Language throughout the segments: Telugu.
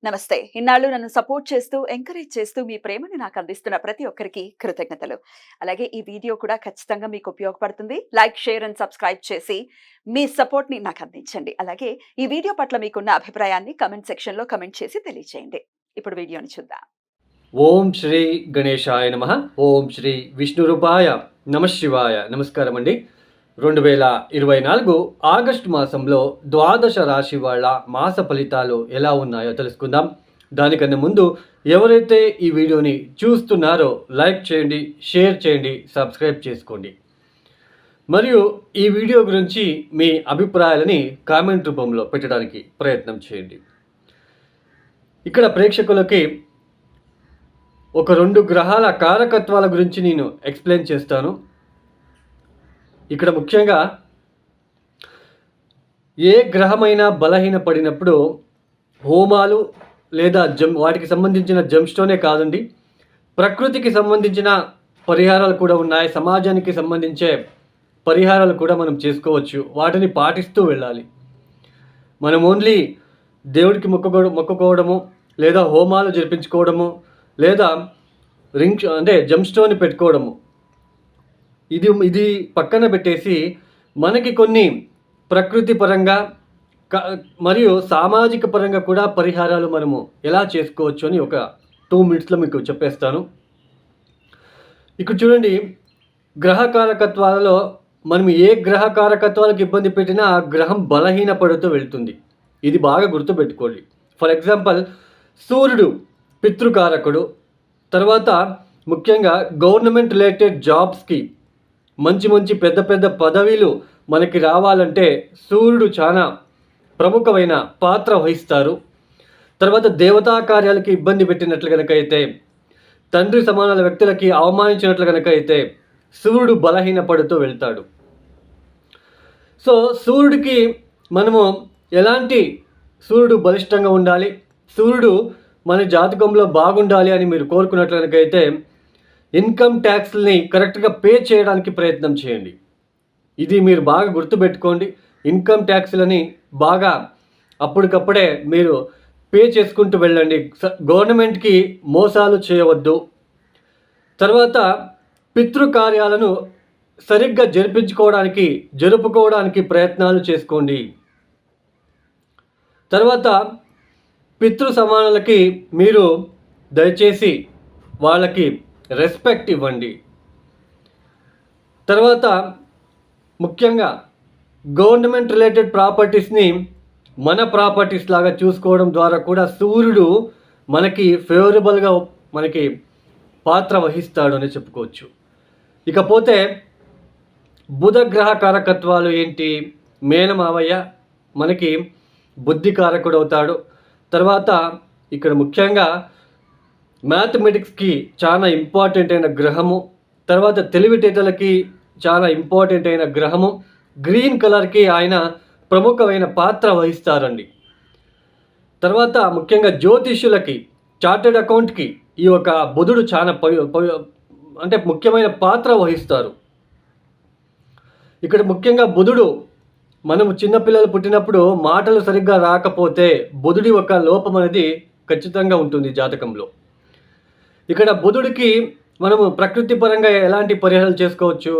నమస్తే. ఇన్నాళ్ళు నన్ను సపోర్ట్ చేస్తూ, ఎంకరేజ్ చేస్తూ మీ ప్రేమని నాకు అందిస్తున్న ప్రతి ఒక్కరికి కృతజ్ఞతలు. అలాగే ఈ వీడియో కూడా ఖచ్చితంగా మీకు ఉపయోగపడుతుంది. లైక్, షేర్ అండ్ సబ్స్క్రైబ్ చేసి మీ సపోర్ట్‌ని నాకు అందించండి. అలాగే ఈ వీడియో పట్ల మీకున్న అభిప్రాయాన్ని కామెంట్ సెక్షన్‌లో కామెంట్ చేసి తెలియజేయండి. ఇప్పుడు వీడియోని చూద్దాం. ఓం శ్రీ గణేశాయ నమః. ఓం శ్రీ విష్ణురూపాయ నమఃశివాయ. నమస్కారం అండి. 2024 ఆగస్టు మాసంలో ద్వాదశ రాశి వాళ్ళ మాస ఫలితాలు ఎలా ఉన్నాయో తెలుసుకుందాం. దానికన్నా ముందు ఎవరైతే ఈ వీడియోని చూస్తున్నారో లైక్ చేయండి, షేర్ చేయండి, సబ్స్క్రైబ్ చేసుకోండి. మరియు ఈ వీడియో గురించి మీ అభిప్రాయాలని కామెంట్ రూపంలో పెట్టడానికి ప్రయత్నం చేయండి. ఇక్కడ ప్రేక్షకులకి ఒక 2 గ్రహాల కారకత్వాల గురించి నేను ఎక్స్ప్లెయిన్ చేస్తాను. ఇక్కడ ముఖ్యంగా ఏ గ్రహమైనా బలహీనపడినప్పుడు హోమాలు లేదా వాటికి సంబంధించిన జమ్స్టోనే కాదండి, ప్రకృతికి సంబంధించిన పరిహారాలు కూడా ఉన్నాయి. సమాజానికి సంబంధించే పరిహారాలు కూడా మనం చేసుకోవచ్చు. వాటిని పాటిస్తూ వెళ్ళాలి. మనం ఓన్లీ దేవుడికి మొక్కుకోవడము లేదా హోమాలు జరిపించుకోవడము లేదా జమ్స్టోన్ పెట్టుకోవడము ఇది పక్కన పెట్టేసి మనకి కొన్ని ప్రకృతి పరంగా మరియు సామాజిక పరంగా కూడా పరిహారాలు మనము ఎలా చేసుకోవచ్చు అని ఒక 2 మినిట్స్లో మీకు చెప్పేస్తాను. ఇక్కడ చూడండి, గ్రహ కారకత్వాలలో మనం ఏ గ్రహ కారకత్వాలకు ఇబ్బంది పెట్టినా ఆ గ్రహం బలహీనపడుతూ వెళ్తుంది. ఇది బాగా గుర్తుపెట్టుకోండి. ఫర్ ఎగ్జాంపుల్, సూర్యుడు పితృకారకుడు. తర్వాత ముఖ్యంగా గవర్నమెంట్ రిలేటెడ్ జాబ్స్కి మంచి పెద్ద పదవిలు మనకి రావాలంటే సూర్యుడు చాలా ప్రముఖమైన పాత్ర వహిస్తారు. తర్వాత దేవతా కార్యాలకి ఇబ్బంది పెట్టినట్లు కనుక అయితే, తండ్రి సమానాల వ్యక్తులకి అవమానించినట్లు కనుక అయితే సూర్యుడు బలహీనపడుతూ వెళ్తాడు. సో సూర్యుడికి మనము సూర్యుడు బలిష్టంగా ఉండాలి, సూర్యుడు మన జాతకంలో బాగుండాలి అని మీరు కోరుకున్నట్లు కనుకైతే ఇన్కమ్ ట్యాక్స్ని కరెక్ట్గా పే చేయడానికి ప్రయత్నం చేయండి. ఇది మీరు బాగా గుర్తుపెట్టుకోండి. ఇన్కమ్ ట్యాక్స్లని బాగా అప్పటికప్పుడే మీరు పే చేసుకుంటూ వెళ్ళండి. గవర్నమెంట్కి మోసాలు చేయవద్దు. తర్వాత పితృకార్యాలను సరిగ్గా జరుపుకోవడానికి ప్రయత్నాలు చేసుకోండి. తర్వాత పితృ సమానులకి మీరు దయచేసి వాళ్ళకి రెస్పెక్ట్ ఇవ్వండి. తర్వాత ముఖ్యంగా గవర్నమెంట్ రిలేటెడ్ ప్రాపర్టీస్ని మన ప్రాపర్టీస్ లాగా చూసుకోవడం ద్వారా కూడా సూర్యుడు మనకి ఫేవరబుల్గా మనకి పాత్ర వహిస్తాడు అని చెప్పుకోవచ్చు. ఇకపోతే బుధ గ్రహ కారకత్వాలు ఏంటి? మేనమావయ్య మనకి బుద్ధి కారకుడు అవుతాడు. తర్వాత ఇక్కడ ముఖ్యంగా మ్యాథమెటిక్స్కి చాలా ఇంపార్టెంట్ అయిన గ్రహము. తర్వాత తెలివితేటలకి చాలా ఇంపార్టెంట్ అయిన గ్రహము. గ్రీన్ కలర్కి ఆయన ప్రముఖమైన పాత్ర వహిస్తారండి. తర్వాత ముఖ్యంగా జ్యోతిష్యులకి, చార్టెడ్ అకౌంట్కి ఈ యొక్క బుధుడు చాలా ముఖ్యమైన పాత్ర వహిస్తారు. ఇక్కడ ముఖ్యంగా బుధుడు, మనము చిన్నపిల్లలు పుట్టినప్పుడు మాటలు సరిగ్గా రాకపోతే బుధుడి ఒక లోపం అనేది ఖచ్చితంగా ఉంటుంది జాతకంలో. ఇక్కడ బుధుడికి మనము ప్రకృతి పరంగా ఎలాంటి పరిహారాలు చేసుకోవచ్చు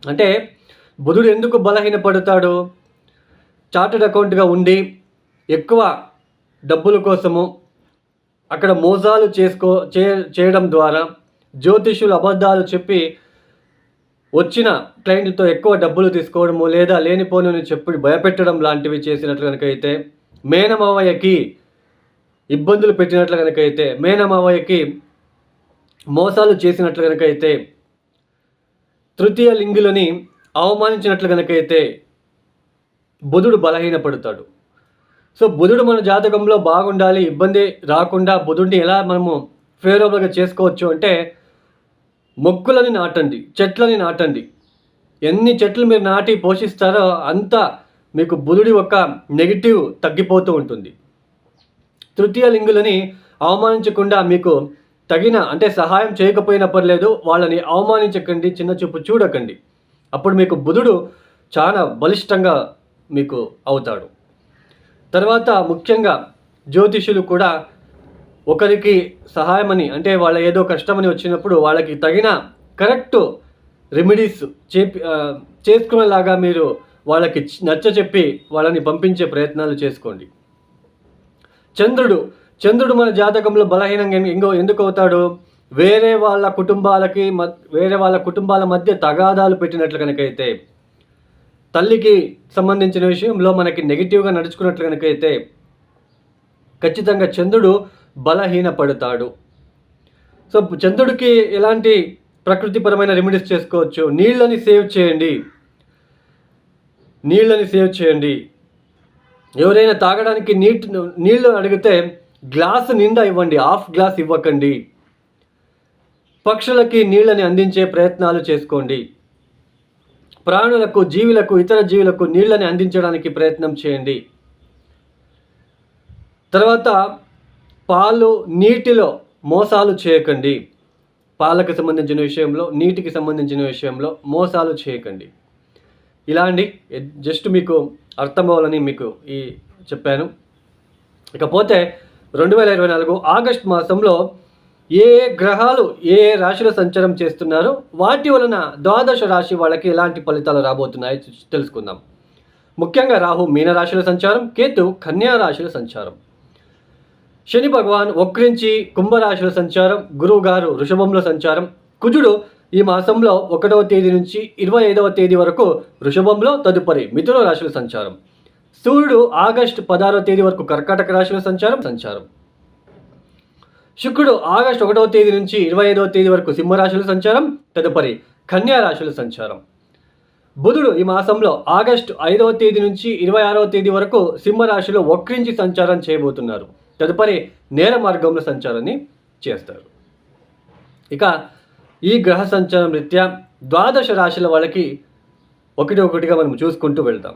అంటే, బుధుడు ఎందుకు బలహీనపడతాడు? చార్టెడ్ అకౌంట్గా ఉండి ఎక్కువ డబ్బుల కోసము అక్కడ మోసాలు చేయడం ద్వారా, జ్యోతిష్యులు అబద్ధాలు చెప్పి వచ్చిన క్లయింట్తో ఎక్కువ డబ్బులు తీసుకోవడము లేదా లేనిపోని చెప్పి భయపెట్టడం లాంటివి చేసినట్లు కనుకైతే, మేనమావయ్యకి ఇబ్బందులు పెట్టినట్లు కనుకైతే, మేనమావయ్యకి మోసాలు చేసినట్లు కనుకైతే, తృతీయ లింగులని అవమానించినట్లు కనుకైతే బుధుడు బలహీనపడతాడు. సో బుధుడు మన జాతకంలో బాగుండాలి, ఇబ్బంది రాకుండా బుధుడిని ఎలా మనము ఫేవరబుల్గా చేసుకోవచ్చు అంటే, మొక్కలని నాటండి, చెట్లని నాటండి. ఎన్ని చెట్లు మీరు నాటి పోషిస్తారో అంత మీకు బుధుడి యొక్క నెగిటివ్ తగ్గిపోతూ ఉంటుంది. తృతీయ లింగులని అవమానించకుండా మీకు తగిన సహాయం చేయకపోయినా పర్లేదు, వాళ్ళని అవమానించకండి, చిన్న చూపు చూడకండి. అప్పుడు మీకు బుధుడు చాలా బలిష్టంగా మీకు అవుతాడు. తర్వాత ముఖ్యంగా జ్యోతిషులు కూడా ఒకరికి సహాయమని, అంటే వాళ్ళ ఏదో కష్టమని వచ్చినప్పుడు వాళ్ళకి తగిన కరెక్ట్ రెమెడీస్ చేసుకునేలాగా మీరు వాళ్ళకి నచ్చ చెప్పి వాళ్ళని పంపించే ప్రయత్నాలు చేసుకోండి. చంద్రుడు మన జాతకంలో బలహీనంగా ఎందుకు అవుతాడు? వేరే వాళ్ళ కుటుంబాల మధ్య తగాదాలు పెట్టినట్లు కనుకైతే, తల్లికి సంబంధించిన విషయంలో మనకి నెగిటివ్గా నడుచుకున్నట్లు కనుకైతే ఖచ్చితంగా చంద్రుడు బలహీనపడతాడు. సో చంద్రుడికి ఎలాంటి ప్రకృతిపరమైన రెమెడీస్ చేసుకోవచ్చు? నీళ్ళని సేవ్ చేయండి. ఎవరైనా తాగడానికి నీళ్ళు అడిగితే గ్లాసు నిండా ఇవ్వండి, హాఫ్ గ్లాస్ ఇవ్వకండి. పక్షులకి నీళ్ళని అందించే ప్రయత్నాలు చేసుకోండి. ప్రాణులకు, ఇతర జీవులకు నీళ్ళని అందించడానికి ప్రయత్నం చేయండి. తర్వాత నీటిలో మోసాలు చేయకండి. పాలకు సంబంధించిన విషయంలో, నీటికి సంబంధించిన విషయంలో మోసాలు చేయకండి. ఇలా అండి, జస్ట్ మీకు అర్థం అవ్వాలని మీకు చెప్పాను. ఇకపోతే 2024 ఆగస్ట్ మాసంలో ఏ గ్రహాలు ఏ రాశిలో సంచారం చేస్తున్నారు, వాటి వలన ద్వాదశ రాశి వాళ్ళకి ఎలాంటి ఫలితాలు రాబోతున్నాయో తెలుసుకుందాం. ముఖ్యంగా రాహు మీనరాశిలో సంచారం, కేతు కన్యా రాశిలో సంచారం, శని భగవాన్ వక్రించి కుంభరాశిలో సంచారం, గురువు గారు వృషభంలో సంచారం, కుజుడు ఈ మాసంలో 1వ తేదీ నుంచి 25వ తేదీ వరకు వృషభంలో, తదుపరి మిథున రాశిలో సంచారం, సూర్యుడు ఆగస్టు 16వ తేదీ వరకు కర్కాటక రాశిలో సంచారం, శుక్రుడు ఆగస్టు 1వ తేదీ నుంచి 25వ తేదీ వరకు సింహరాశిలో సంచారం, తదుపరి కన్యా రాశిలో సంచారం, బుధుడు ఈ మాసంలో ఆగస్టు 5వ తేదీ నుంచి 26వ తేదీ వరకు సింహరాశిలో వక్రించి సంచారం చేయబోతున్నారు, తదుపరి నేర మార్గంలో సంచారాన్ని చేస్తారు. ఇక ఈ గ్రహ సంచారం రీత్యా ద్వాదశ రాశుల వాళ్ళకి ఒకటిగా మనం చూసుకుంటూ వెళ్దాం.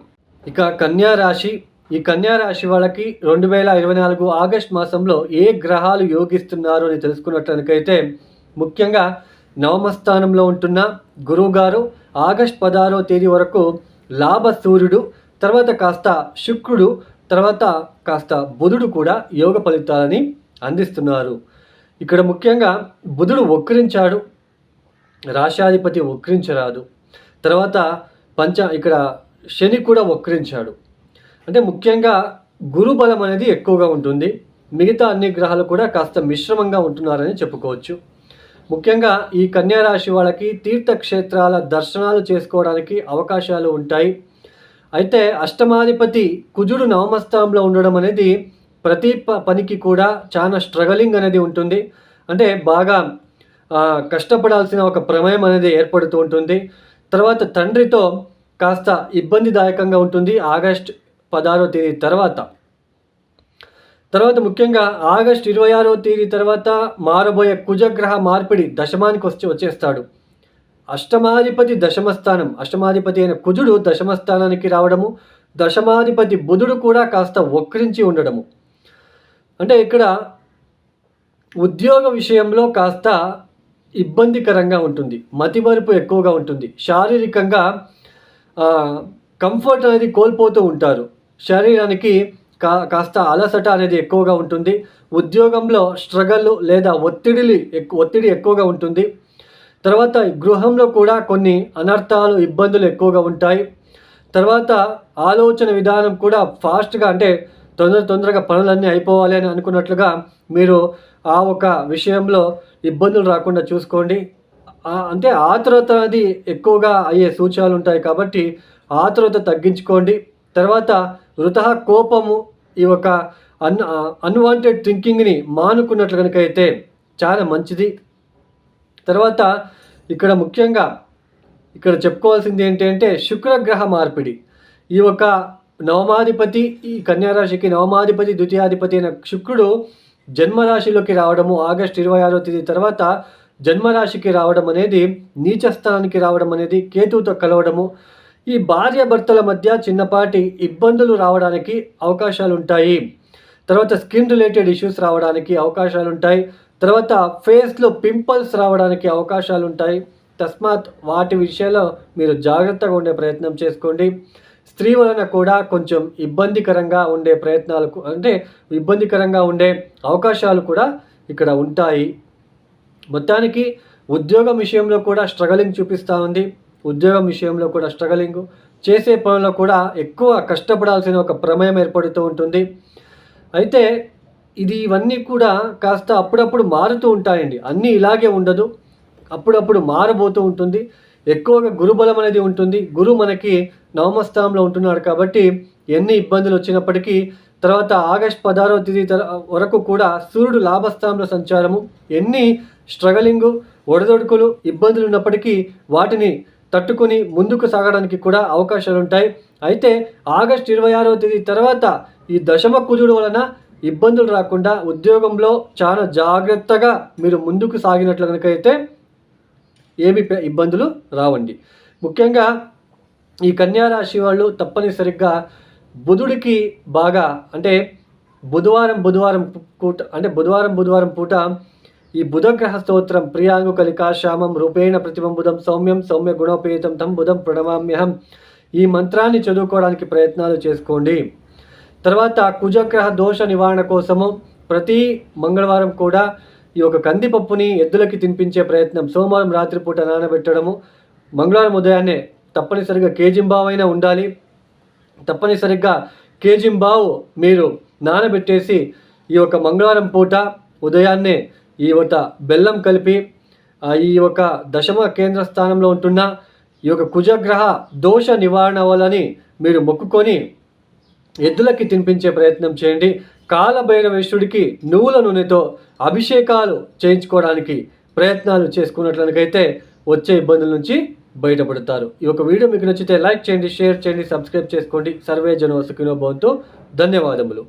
ఇక కన్యా రాశి, ఈ కన్యా రాశి వాళ్ళకి 2024 ఆగస్ట్ మాసంలో ఏ గ్రహాలు యోగిస్తున్నారు అని తెలుసుకున్నట్లయితే, ముఖ్యంగా నవమ స్థానంలో ఉంటున్న గురువు గారు ఆగస్ట్ 16వ తేదీ వరకు లాభ సూర్యుడు, తర్వాత కాస్త శుక్రుడు, తర్వాత కాస్త బుధుడు కూడా యోగ ఫలితాలని అందిస్తున్నారు. ఇక్కడ ముఖ్యంగా బుధుడు వక్రించాడు, రాశాధిపతి వక్రించరాదు. తర్వాత ఇక్కడ శని కూడా వక్రించాడు. అంటే ముఖ్యంగా గురు బలం అనేది ఎక్కువగా ఉంటుంది. మిగతా అన్ని గ్రహాలు కూడా కాస్త మిశ్రమంగా ఉంటున్నారని చెప్పుకోవచ్చు. ముఖ్యంగా ఈ కన్యా రాశి వాళ్ళకి తీర్థక్షేత్రాల దర్శనాలు చేసుకోవడానికి అవకాశాలు ఉంటాయి. అయితే అష్టమాధిపతి కుజుడు నవమస్థానంలో ఉండడం అనేది ప్రతి పనికి కూడా చాలా స్ట్రగలింగ్ అనేది ఉంటుంది. అంటే బాగా కష్టపడాల్సిన ఒక ప్రమేయం అనేది ఏర్పడుతూ ఉంటుంది. తర్వాత తండ్రితో కాస్త ఇబ్బందిదాయకంగా ఉంటుంది ఆగస్ట్ 16వ తేదీ తర్వాత. ముఖ్యంగా ఆగస్ట్ 26వ తేదీ తర్వాత మారబోయే కుజగ్రహ మార్పిడి దశమానికి వచ్చేస్తాడు. అష్టమాధిపతి దశమస్థానం, అష్టమాధిపతి అయిన కుజుడు దశమస్థానానికి రావడము, దశమాధిపతి బుధుడు కూడా కాస్త వక్రించి ఉండడము. అంటే ఇక్కడ ఉద్యోగ విషయంలో కాస్త ఇబ్బందికరంగా ఉంటుంది, మతిమరుపు ఎక్కువగా ఉంటుంది, శారీరకంగా కంఫర్ట్ అనేది కోల్పోతూ ఉంటారు, శరీరానికి కాస్త అలసట అనేది ఎక్కువగా ఉంటుంది, ఉద్యోగంలో స్ట్రగల్ లేదా ఒత్తిడి ఎక్కువగా ఉంటుంది. తర్వాత గృహంలో కూడా కొన్ని అనర్థాలు, ఇబ్బందులు ఎక్కువగా ఉంటాయి. తర్వాత ఆలోచన విధానం కూడా ఫాస్ట్గా, అంటే తొందరగా పనులన్నీ అయిపోవాలి అని అనుకున్నట్లుగా మీరు ఆ ఒక విషయంలో ఇబ్బందులు రాకుండా చూసుకోండి. అంటే ఆతురత అనేది ఎక్కువగా అయ్యే సూచనలు ఉంటాయి కాబట్టి ఆతురత తగ్గించుకోండి. తర్వాత వృథా కోపము, ఈ ఒక అన్వాంటెడ్ థింకింగ్ని మానుకున్నట్లు కనుక అయితే చాలా మంచిది. తర్వాత ఇక్కడ ముఖ్యంగా చెప్పుకోవాల్సింది ఏంటంటే శుక్రగ్రహ మార్పిడి. ఈ ఒక నవమాధిపతి, ఈ కన్యారాశికి నవమాధిపతి ద్వితీయాధిపతి అయిన శుక్రుడు జన్మరాశిలోకి రావడము, ఆగస్ట్ 26వ తేదీ తర్వాత జన్మరాశికి రావడం అనేది, నీచస్థానానికి రావడం అనేది, కేతువుతో కలవడము, ఈ భార్యాభర్తల మధ్య చిన్నపాటి ఇబ్బందులు రావడానికి అవకాశాలు ఉంటాయి. తర్వాత స్కిన్ రిలేటెడ్ ఇష్యూస్ రావడానికి అవకాశాలు ఉంటాయి. తర్వాత ఫేస్లో పింపుల్స్ రావడానికి అవకాశాలు ఉంటాయి. తస్మాత్ వాటి విషయంలో మీరు జాగ్రత్తగా ఉండే ప్రయత్నం చేసుకోండి. స్త్రీ వలన కూడా కొంచెం ఇబ్బందికరంగా ఉండే ఇబ్బందికరంగా ఉండే అవకాశాలు కూడా ఇక్కడ ఉంటాయి. మొత్తానికి ఉద్యోగం విషయంలో కూడా స్ట్రగలింగ్ చూపిస్తూ ఉంది. ఉద్యోగం విషయంలో కూడా స్ట్రగలింగ్, చేసే పనుల్లో కూడా ఎక్కువ కష్టపడాల్సిన ఒక ప్రమేయం ఏర్పడుతూ ఉంటుంది. అయితే ఇవన్నీ కూడా కాస్త అప్పుడప్పుడు మారుతూ ఉంటాయండి. అన్నీ ఇలాగే ఉండదు, అప్పుడప్పుడు మారబోతూ ఉంటుంది. ఎక్కువగా గురుబలం అనేది ఉంటుంది. గురు మనకి నవమ స్థానంలో ఉంటున్నాడు కాబట్టి ఎన్ని ఇబ్బందులు వచ్చినప్పటికీ తర్వాత ఆగస్టు 16వ తేదీ వరకు కూడా సూర్యుడు లాభస్థానంలో సంచారము, ఎన్ని స్ట్రగలింగు, ఒడదొడుకులు, ఇబ్బందులు ఉన్నప్పటికీ వాటిని తట్టుకుని ముందుకు సాగడానికి కూడా అవకాశాలు ఉంటాయి. అయితే ఆగస్టు 26వ తేదీ తర్వాత ఈ దశమ కుజుడు వలన ఇబ్బందులు రాకుండా ఉద్యోగంలో చాలా జాగ్రత్తగా మీరు ముందుకు సాగినట్లు కనుకైతే ఏమి ఇబ్బందులు రావండి. ముఖ్యంగా ఈ కన్యా రాశి వాళ్ళు తప్పనిసరిగా బుధుడికి బాగా బుధవారం పూట ఈ బుధగ్రహ స్తోత్రం ప్రియాంగు కలికా శ్యామం రూపేణ ప్రతిబంబుధం సౌమ్యం సౌమ్య గుణోపేతం తం బుధం ప్రణమామ్యహం ఈ మంత్రాన్ని చదువుకోవడానికి ప్రయత్నాలు చేసుకోండి. తర్వాత కుజగ్రహ దోష నివారణ కోసము ప్రతి మంగళవారం కూడా ఈ యొక్క కందిపప్పుని ఎద్దులకి తినిపించే ప్రయత్నం, సోమవారం రాత్రిపూట నానబెట్టడము, మంగళవారం ఉదయాన్నే తప్పనిసరిగా కేజింబావు అయినా ఉండాలి. తప్పనిసరిగా కేజింబావు మీరు నానబెట్టేసి ఈ యొక్క మంగళవారం పూట ఉదయాన్నే ఈ యొక్క బెల్లం కలిపి ఈ యొక్క దశమ కేంద్ర స్థానంలో ఉంటున్న ఈ యొక్క కుజగ్రహ దోష నివారణ వలని మీరు మొక్కుకొని ఎద్దులకి తినిపించే ప్రయత్నం చేయండి. కాలభైరవేశ్వరుడికి నువ్వుల నూనెతో అభిషేకాలు చేయించుకోవడానికి ప్రయత్నాలు చేసుకున్నట్లయితే వచ్చే ఇబ్బందుల నుంచి బయటపడతారు. ఈ యొక్క వీడియో మీకు నచ్చితే లైక్ చేయండి, షేర్ చేయండి, సబ్స్క్రైబ్ చేసుకోండి. సర్వే జనో సుఖినో భవంతు. ధన్యవాదములు.